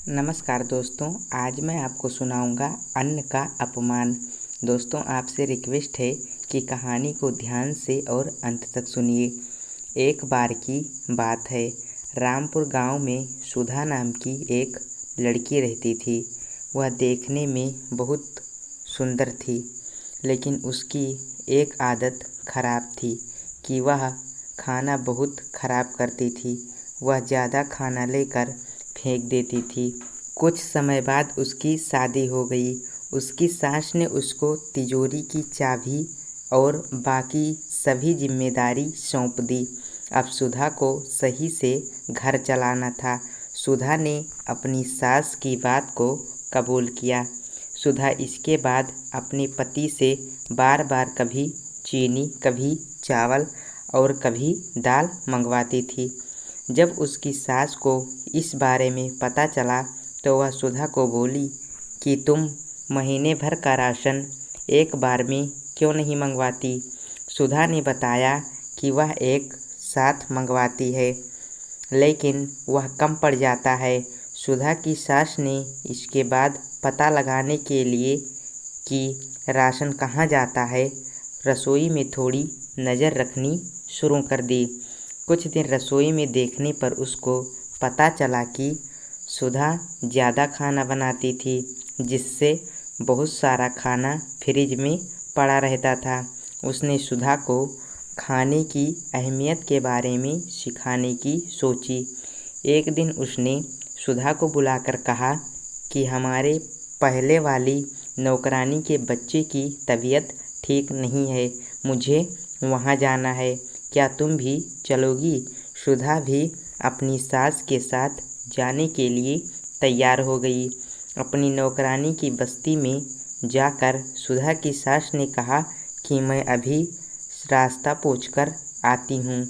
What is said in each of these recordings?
नमस्कार दोस्तों, आज मैं आपको सुनाऊंगा अन्न का अपमान। दोस्तों, आपसे रिक्वेस्ट है कि कहानी को ध्यान से और अंत तक सुनिए। एक बार की बात है, रामपुर गांव में सुधा नाम की एक लड़की रहती थी। वह देखने में बहुत सुंदर थी, लेकिन उसकी एक आदत खराब थी कि वह खाना बहुत खराब करती थी। वह ज़्यादा खाना लेकर फेंक देती थी। कुछ समय बाद उसकी शादी हो गई। उसकी सास ने उसको तिजोरी की चाबी और बाकी सभी जिम्मेदारी सौंप दी। अब सुधा को सही से घर चलाना था। सुधा ने अपनी सास की बात को कबूल किया। सुधा इसके बाद अपने पति से बार बार कभी चीनी, कभी चावल और कभी दाल मंगवाती थी। जब उसकी सास को इस बारे में पता चला तो वह सुधा को बोली कि तुम महीने भर का राशन एक बार में क्यों नहीं मंगवाती। सुधा ने बताया कि वह एक साथ मंगवाती है, लेकिन वह कम पड़ जाता है। सुधा की सास ने इसके बाद पता लगाने के लिए कि राशन कहाँ जाता है, रसोई में थोड़ी नज़र रखनी शुरू कर दी। कुछ दिन रसोई में देखने पर उसको पता चला कि सुधा ज़्यादा खाना बनाती थी, जिससे बहुत सारा खाना फ्रिज में पड़ा रहता था। उसने सुधा को खाने की अहमियत के बारे में सिखाने की सोची। एक दिन उसने सुधा को बुलाकर कहा कि हमारे पहले वाली नौकरानी के बच्चे की तबीयत ठीक नहीं है, मुझे वहाँ जाना है, क्या तुम भी चलोगी। सुधा भी अपनी सास के साथ जाने के लिए तैयार हो गई। अपनी नौकरानी की बस्ती में जाकर सुधा की सास ने कहा कि मैं अभी रास्ता पूछकर आती हूँ।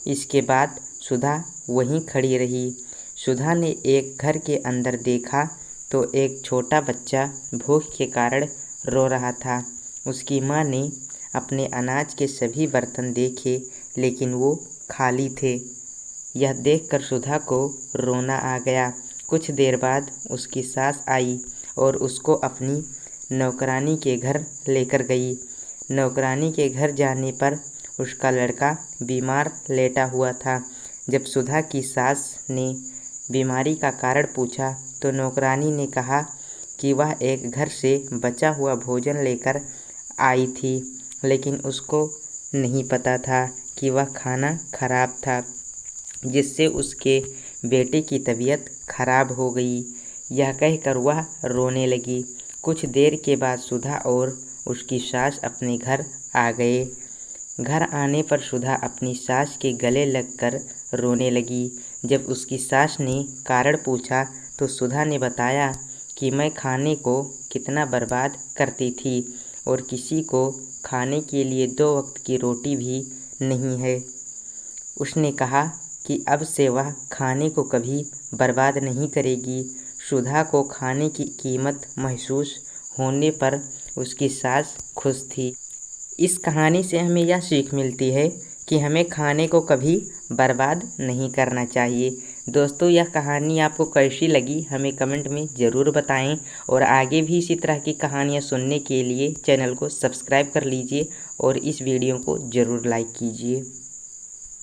इसके बाद सुधा वहीं खड़ी रही। सुधा ने एक घर के अंदर देखा तो एक छोटा बच्चा भूख के कारण रो रहा था। उसकी माँ ने अपने अनाज के सभी बर्तन देखे, लेकिन वो खाली थे। यह देखकर सुधा को रोना आ गया। कुछ देर बाद उसकी सास आई और उसको अपनी नौकरानी के घर लेकर गई। नौकरानी के घर जाने पर उसका लड़का बीमार लेटा हुआ था। जब सुधा की सास ने बीमारी का कारण पूछा तो नौकरानी ने कहा कि वह एक घर से बचा हुआ भोजन लेकर आई थी, लेकिन उसको नहीं पता था कि वह खाना खराब था, जिससे उसके बेटे की तबीयत खराब हो गई। यह कहकर वह रोने लगी। कुछ देर के बाद सुधा और उसकी सास अपने घर आ गए। घर आने पर सुधा अपनी सास के गले लगकर रोने लगी। जब उसकी सास ने कारण पूछा तो सुधा ने बताया कि मैं खाने को कितना बर्बाद करती थी और किसी को खाने के लिए 2 वक्त की रोटी भी नहीं है। उसने कहा कि अब से वह खाने को कभी बर्बाद नहीं करेगी। सुधा को खाने की कीमत महसूस होने पर उसकी सास खुश थी। इस कहानी से हमें यह सीख मिलती है कि हमें खाने को कभी बर्बाद नहीं करना चाहिए। दोस्तों, यह कहानी आपको कैसी लगी हमें कमेंट में ज़रूर बताएं और आगे भी इसी तरह की कहानियाँ सुनने के लिए चैनल को सब्सक्राइब कर लीजिए और इस वीडियो को ज़रूर लाइक कीजिए।